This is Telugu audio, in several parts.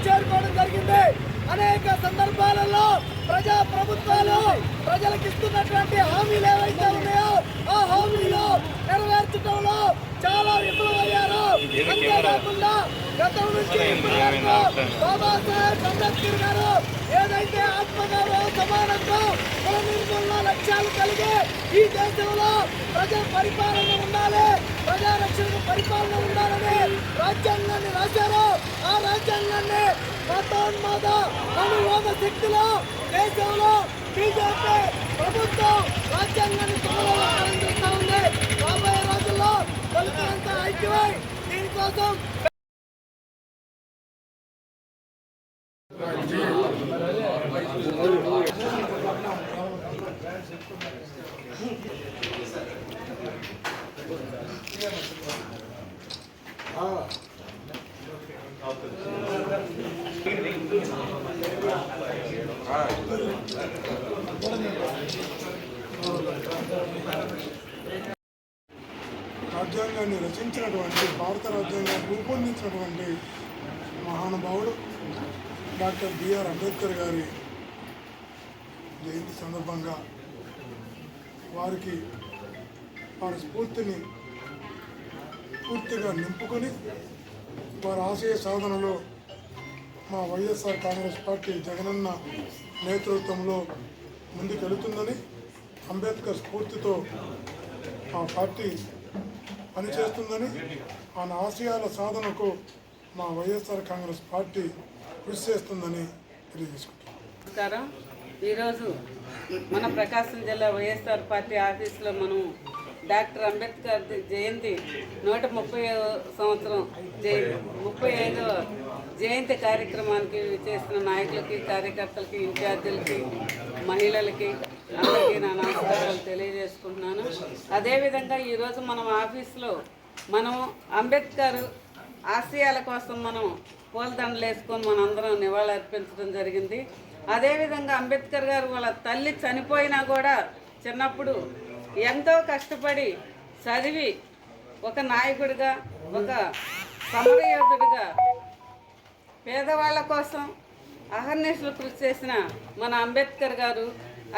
చేరుకోవడం జరిగింది. అనేక సందర్భాలలో ప్రజా ప్రభుత్వాలు ప్రజలకు ఇస్తున్నటువంటి హామీలు ఏవైతే ఉన్నాయో ఆ హామీలు నెరవేర్చడంలో చాలా విఫలమయ్యారు. అంతేకాకుండా గతం నుంచి బాబాసాహెబ్ అంబేద్కర్ గారు ఏదైతే ఆత్మగౌరవ సమానత్వం కుల నిర్మూలన లక్ష్యాలు కలిగి ఈ దేశంలో ప్రజా పరిపాలన ఉండాలి, ప్రజారక్షణ పరిపాలన ఉండాలని రాజ్యాంగాన్ని రాశారు. ఆ రాజ్యాంగాన్ని మతోన్మాద అనువాద శక్తిలో దేశంలో బీజేపీ ప్రభుత్వం రాజ్యాంగాన్ని తుమ్మలం చేస్తూ ఉంది. రాబోయే రోజుల్లో దళితులంతా ఐక్యమై దీనికోసం రాజ్యాంగాన్ని రచించినటువంటి భారత రాజ్యాంగాన్ని రూపొందించినటువంటి మహానుభావుడు డాక్టర్ బిఆర్ అంబేద్కర్ గారి జయంతి సందర్భంగా వారికి వారి స్ఫూర్తిని పూర్తిగా నింపుకొని వారి ఆశయ సాధనలో మా వైఎస్ఆర్ కాంగ్రెస్ పార్టీ జగనన్న నేతృత్వంలో ముందుకెళుతుందని, అంబేద్కర్ స్ఫూర్తితో ఆ పార్టీ పనిచేస్తుందని, ఆయన ఆశయాల సాధనకు మా వైఎస్ఆర్ కాంగ్రెస్ పార్టీ కృషి చేస్తుందని తెలియజేసుకుంటాం. నమస్కారం. ఈరోజు మన ప్రకాశం జిల్లా వైఎస్ఆర్ పార్టీ ఆఫీసులో మనం డాక్టర్ అంబేద్కర్ జయంతి 130వ సంవత్సరం 35వ జయంతి కార్యక్రమానికి చేసిన నాయకులకి, కార్యకర్తలకి, ఇన్ఛార్జీలకి, మహిళలకి అందరికీ నా నమస్కారాలు తెలియజేసుకుంటున్నాను. అదేవిధంగా ఈరోజు మనం ఆఫీస్లో మనం అంబేద్కర్ ఆశయాల కోసం మనం పూలదండలు వేసుకొని మనందరం నివాళులు అర్పించడం జరిగింది. అదేవిధంగా అంబేద్కర్ గారు వాళ్ళ తల్లి చనిపోయినా కూడా చిన్నప్పుడు ఎంతో కష్టపడి చదివి ఒక నాయకుడిగా, ఒక సమరయోధుడిగా పేదవాళ్ళ కోసం అహర్నిశలు కృషి చేసిన మన అంబేద్కర్ గారు,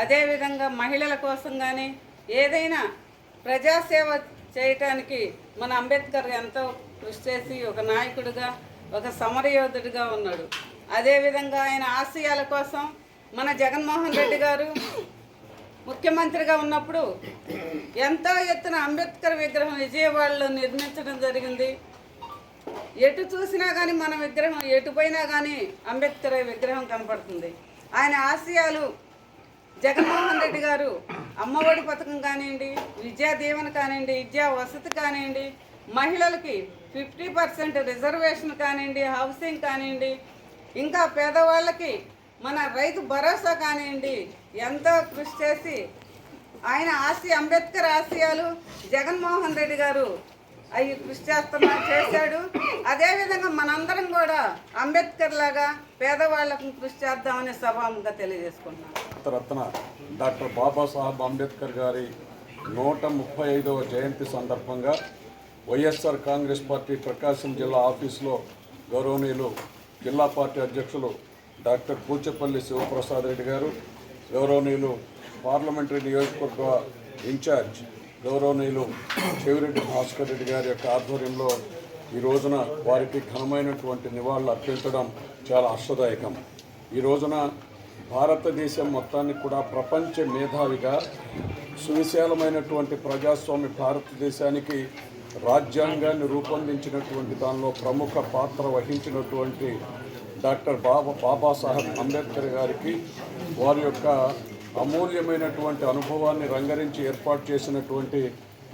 అదేవిధంగా మహిళల కోసం కానీ ఏదైనా ప్రజాసేవ చేయటానికి మన అంబేద్కర్ ఎంతో కృషి చేసి ఒక నాయకుడిగా, ఒక సమరయోధుడిగా ఉన్నాడు. అదేవిధంగా ఆయన ఆశయాల కోసం మన జగన్మోహన్ రెడ్డి గారు ముఖ్యమంత్రిగా ఉన్నప్పుడు ఎంతో ఎత్తున అంబేద్కర్ విగ్రహం విజయవాడలో నిర్మించడం జరిగింది. ఎటు చూసినా కానీ మన విగ్రహం, ఎటు పోయినా కానీ అంబేద్కర్ విగ్రహం కనపడుతుంది. ఆయన ఆశయాలు జగన్మోహన్ రెడ్డి గారు అమ్మఒడి పథకం కానివ్వండి, విద్యా దీవెన కానివ్వండి, విద్యా వసతి కానివ్వండి, మహిళలకి 50% రిజర్వేషన్ కానివ్వండి, హౌసింగ్ కానివ్వండి, ఇంకా పేదవాళ్ళకి మన రైతు భరోసా కానివ్వండి, ఎంతో కృషి చేసి ఆయన అంబేద్కర్ ఆశయాలు జగన్మోహన్ రెడ్డి గారు అవి కృషి చేశాడు. అదేవిధంగా మనందరం కూడా అంబేద్కర్ లాగా పేదవాళ్లకు కృషి చేద్దామని సభాముగా తెలియజేసుకుంటున్నాం. రత్న డాక్టర్ బాబాసాహెబ్ అంబేద్కర్ గారి 135వ జయంతి సందర్భంగా వైఎస్ఆర్ కాంగ్రెస్ పార్టీ ప్రకాశం జిల్లా ఆఫీసులో గౌరవనీయులు జిల్లా పార్టీ అధ్యక్షులు డాక్టర్ పూచపల్లి శివప్రసాద్ రెడ్డి గారు, గౌరవనీయులు పార్లమెంటరీ నియోజకవర్గ ఇన్ఛార్జ్ గౌరవనీయులు చెవిరెడ్డి భాస్కర్ రెడ్డి గారి యొక్క ఆధ్వర్యంలో ఈ రోజున వారికి ఘనమైనటువంటి నివాళులు అర్పించడం చాలా హర్షదాయకం. ఈ రోజున భారతదేశం మొత్తాన్ని కూడా ప్రపంచ మేధావిగా సువిశాలమైనటువంటి ప్రజాస్వామ్య భారతదేశానికి రాజ్యాంగాన్ని రూపొందించినటువంటి దానిలో ప్రముఖ పాత్ర వహించినటువంటి డాక్టర్ బాబాసాహెబ్ అంబేద్కర్ గారికి వారి యొక్క అమూల్యమైనటువంటి అనుభవాన్ని రంగరించి ఏర్పాటు చేసినటువంటి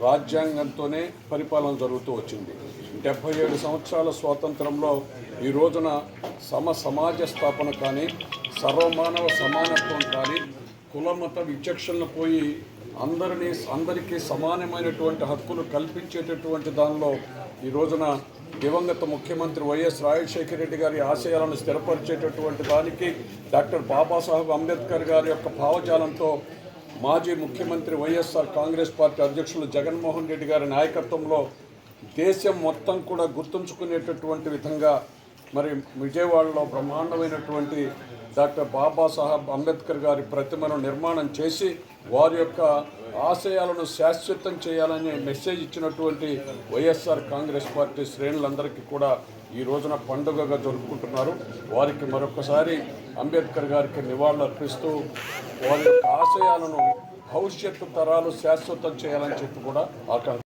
రాజ్యాంగంతోనే పరిపాలన జరుగుతూ వచ్చింది. 77 సంవత్సరాల స్వాతంత్రంలో ఈ రోజున సమాజ స్థాపన కానీ, సర్వమానవ సమానత్వం కానీ, కులమత విచక్షణలు పోయి అందరికీ సమానమైనటువంటి హక్కులు కల్పించేటటువంటి దానిలో ఈ రోజున దివంగత ముఖ్యమంత్రి వైఎస్ రాజశేఖర రెడ్డి గారి ఆశయాలను స్థిరపరిచేటటువంటి దానికి డాక్టర్ బాబాసాహెబ్ అంబేద్కర్ గారి యొక్క భావజాలంతో మాజీ ముఖ్యమంత్రి వైఎస్ఆర్ కాంగ్రెస్ పార్టీ అధ్యక్షులు జగన్మోహన్ రెడ్డి గారి నాయకత్వంలో దేశం మొత్తం కూడా గుర్తుంచుకునేటటువంటి విధంగా మరి విజయవాడలో బ్రహ్మాండమైనటువంటి డాక్టర్ బాబాసాహెబ్ అంబేద్కర్ గారి ప్రతిమను నిర్మాణం చేసి వారి యొక్క ఆశయాలను శాశ్వతం చేయాలనే మెసేజ్ ఇచ్చినటువంటి వైఎస్ఆర్ కాంగ్రెస్ పార్టీ శ్రేణులందరికీ కూడా ఈ రోజున పండుగగా జరుపుకుంటున్నారు. వారికి మరొకసారి అంబేద్కర్ గారికి నివాళులర్పిస్తూ వారి యొక్క ఆశయాలను భవిష్యత్తు తరాలు శాశ్వతం చేయాలని చెప్పి కూడా ఆకాంక్ష